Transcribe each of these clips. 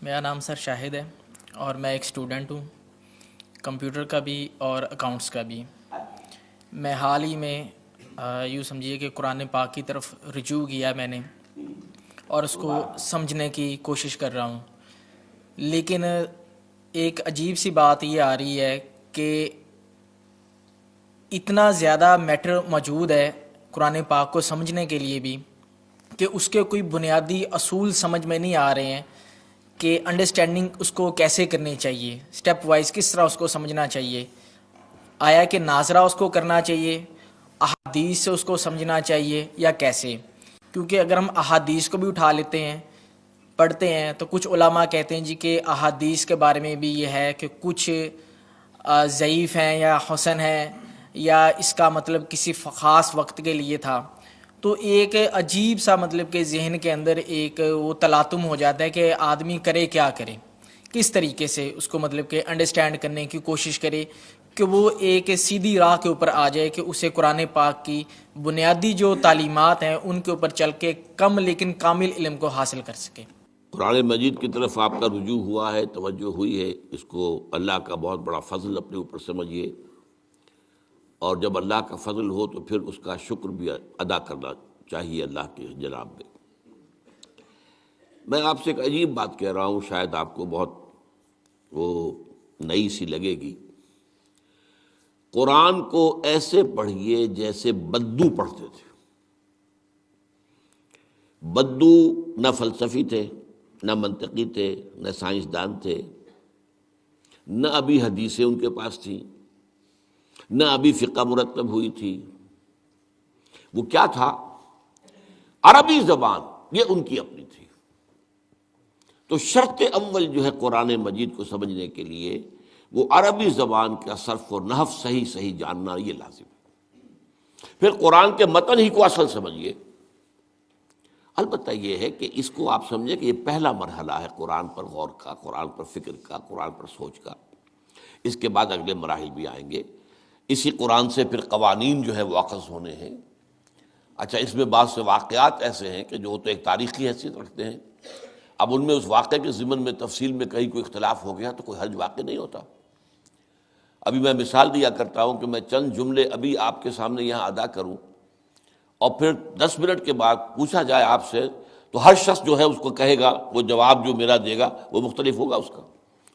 میرا نام سر شاہد ہے اور میں ایک اسٹوڈنٹ ہوں، کمپیوٹر کا بھی اور اکاؤنٹس کا بھی۔ میں حال ہی میں یوں سمجھیے کہ قرآن پاک کی طرف رجوع کیا میں نے اور اس کو سمجھنے کی کوشش کر رہا ہوں، لیکن ایک عجیب سی بات یہ آ رہی ہے کہ اتنا زیادہ میٹر موجود ہے قرآن پاک کو سمجھنے کے لیے بھی کہ اس کے کوئی بنیادی اصول سمجھ میں نہیں آ رہے ہیں کہ انڈرسٹینڈنگ اس کو کیسے کرنی چاہیے، سٹیپ وائز کس طرح اس کو سمجھنا چاہیے، آیا کہ ناظرہ اس کو کرنا چاہیے، احادیث سے اس کو سمجھنا چاہیے یا کیسے؟ کیونکہ اگر ہم احادیث کو بھی اٹھا لیتے ہیں پڑھتے ہیں تو کچھ علماء کہتے ہیں جی کہ احادیث کے بارے میں بھی یہ ہے کہ کچھ ضعیف ہیں یا حسن ہیں یا اس کا مطلب کسی خاص وقت کے لیے تھا۔ تو ایک عجیب سا مطلب کہ ذہن کے اندر ایک وہ تلاطم ہو جاتا ہے کہ آدمی کرے کیا کرے، کس طریقے سے اس کو مطلب کہ انڈرسٹینڈ کرنے کی کوشش کرے کہ وہ ایک سیدھی راہ کے اوپر آ جائے کہ اسے قرآن پاک کی بنیادی جو تعلیمات ہیں ان کے اوپر چل کے کم لیکن کامل علم کو حاصل کر سکے۔ قرآن مجید کی طرف آپ کا رجوع ہوا ہے، توجہ ہوئی ہے، اس کو اللہ کا بہت بڑا فضل اپنے اوپر سمجھیے، اور جب اللہ کا فضل ہو تو پھر اس کا شکر بھی ادا کرنا چاہیے اللہ کے جناب میں۔ میں آپ سے ایک عجیب بات کہہ رہا ہوں، شاید آپ کو بہت وہ نئی سی لگے گی۔ قرآن کو ایسے پڑھیے جیسے بدو پڑھتے تھے۔ بدو نہ فلسفی تھے، نہ منطقی تھے، نہ سائنسدان تھے، نہ ابھی حدیثیں ان کے پاس تھیں، نہ ابھی فقہ مرتب ہوئی تھی۔ وہ کیا تھا؟ عربی زبان، یہ ان کی اپنی تھی۔ تو شرط اول جو ہے قرآن مجید کو سمجھنے کے لیے وہ عربی زبان کا صرف و نحو صحیح جاننا یہ لازم ہے۔ پھر قرآن کے متن ہی کو اصل سمجھیے۔ البتہ یہ ہے کہ اس کو آپ سمجھیں کہ یہ پہلا مرحلہ ہے قرآن پر غور کا، قرآن پر فکر کا، قرآن پر سوچ کا۔ اس کے بعد اگلے مراحل بھی آئیں گے۔ اسی قرآن سے پھر قوانین جو ہے واقف ہونے ہیں۔ اچھا، اس میں بعض سے واقعات ایسے ہیں کہ جو تو ایک تاریخی حیثیت رکھتے ہیں، اب ان میں اس واقعے کے ضمن میں تفصیل میں کہیں کوئی اختلاف ہو گیا تو کوئی حرج واقع نہیں ہوتا۔ ابھی میں مثال دیا کرتا ہوں کہ میں چند جملے ابھی آپ کے سامنے یہاں ادا کروں اور پھر 10 منٹ کے بعد پوچھا جائے آپ سے تو ہر شخص جو ہے اس کو کہے گا، وہ جواب جو میرا دے گا وہ مختلف ہوگا،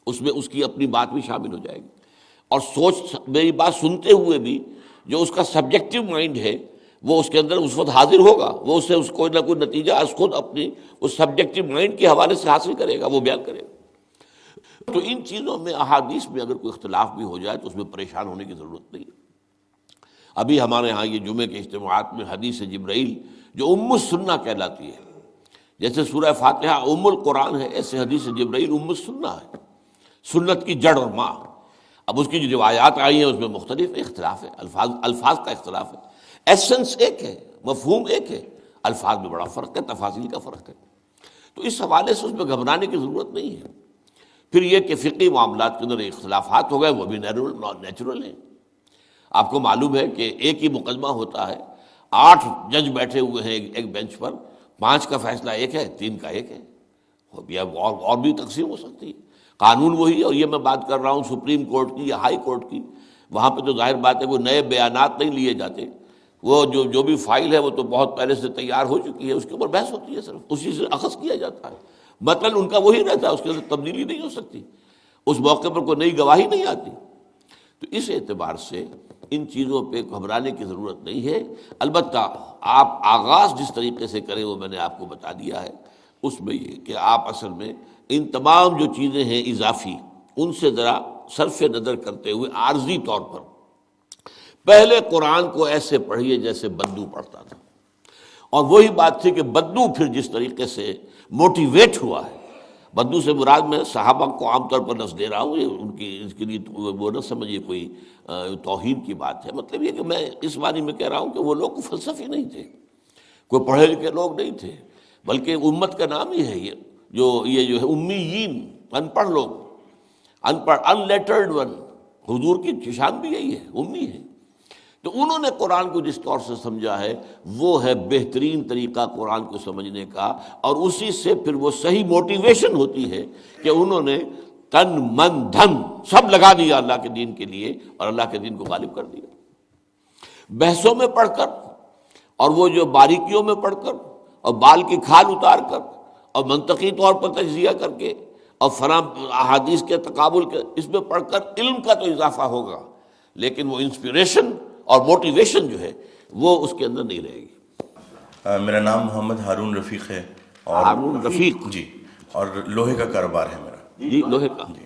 اس میں اس کی اپنی بات بھی شامل ہو جائے گی۔ اور سوچ میری بات سنتے ہوئے بھی جو اس کا سبجیکٹو مائنڈ ہے وہ اس کے اندر اس وقت حاضر ہوگا، وہ اس سے اس کوئی نہ کوئی نتیجہ از خود اپنی اس سبجیکٹو مائنڈ کے حوالے سے حاصل کرے گا، وہ بیان کرے گا۔ تو ان چیزوں میں احادیث میں اگر کوئی اختلاف بھی ہو جائے تو اس میں پریشان ہونے کی ضرورت نہیں ہے۔ ابھی ہمارے ہاں یہ جمعے کے اجتماعات میں حدیث جبرائیل جو ام السنہ کہلاتی ہے، جیسے سورہ فاتحہ ام القرآن ہے، ایسے حدیث جبرائیل ام السنہ ہے، سنت کی جڑ اور ماں۔ اب اس کی جو روایات آئی ہیں اس میں مختلف اختلاف ہے، الفاظ کا اختلاف ہے، ایسنس ایک ہے، مفہوم ایک ہے، الفاظ میں بڑا فرق ہے، تفاصیل کا فرق ہے۔ تو اس حوالے سے اس میں گھبرانے کی ضرورت نہیں ہے۔ پھر یہ کہ فقہی معاملات کے اندر اختلافات ہو گئے، وہ بھی نیچرل ہیں۔ آپ کو معلوم ہے کہ ایک ہی مقدمہ ہوتا ہے، 8 جج بیٹھے ہوئے ہیں ایک بینچ پر، 5 کا فیصلہ ایک ہے، 3 کا ایک ہے، اور بھی تقسیم ہو سکتی ہے۔ قانون وہی ہے، اور یہ میں بات کر رہا ہوں سپریم کورٹ کی یا ہائی کورٹ کی، وہاں پہ تو ظاہر بات ہے کوئی نئے بیانات نہیں لیے جاتے، وہ جو بھی فائل ہے وہ تو بہت پہلے سے تیار ہو چکی ہے، اس کے اوپر بحث ہوتی ہے، صرف اسی سے اخذ کیا جاتا ہے، مطلب ان کا وہی رہتا ہے، اس کے اندر تبدیلی نہیں ہو سکتی، اس موقع پر کوئی نئی گواہی نہیں آتی۔ تو اس اعتبار سے ان چیزوں پہ گھبرانے کی ضرورت نہیں ہے۔ البتہ آپ آغاز جس طریقے سے کریں وہ میں نے آپ کو بتا دیا ہے، اس میں یہ کہ آپ اصل میں ان تمام جو چیزیں ہیں اضافی، ان سے ذرا صرف نظر کرتے ہوئے عارضی طور پر پہلے قرآن کو ایسے پڑھیے جیسے بدو پڑھتا تھا۔ اور وہی بات تھی کہ بدو پھر جس طریقے سے موٹیویٹ ہوا ہے، بدو سے مراد میں صحابہ کو عام طور پر لفظ دے رہا ہوں، یہ ان کی اس کے لیے وہ نہ سمجھیے کوئی توہین کی بات ہے، مطلب یہ کہ میں اس معنی میں کہہ رہا ہوں کہ وہ لوگ فلسفی نہیں تھے، کوئی پڑھے لکھے لوگ نہیں تھے، بلکہ امت کا نام ہی ہے یہ جو ہے امیین، ان پڑھ لوگ، ان پڑھ، ان لیٹرڈ ون، حضور کی شان بھی یہی ہے، امی ہے۔ تو انہوں نے قرآن کو جس طور سے سمجھا ہے وہ ہے بہترین طریقہ قرآن کو سمجھنے کا، اور اسی سے پھر وہ صحیح موٹیویشن ہوتی ہے کہ انہوں نے تن من دھن سب لگا دیا اللہ کے دین کے لیے اور اللہ کے دین کو غالب کر دیا۔ بحثوں میں پڑھ کر اور وہ جو باریکیوں میں پڑھ کر اور بال کی کھال اتار کر اور منطقی طور پر تجزیہ کر کے اور فلاں احادیث کے تقابل کے اس میں پڑھ کر علم کا تو اضافہ ہوگا، لیکن وہ انسپریشن اور موٹیویشن جو ہے وہ اس کے اندر نہیں رہے گی۔ میرا نام محمد ہارون رفیق ہے، اور ہارون رفیق جی، اور لوہے کا کاروبار ہے میرا۔ جی، لوہے کا۔ جی۔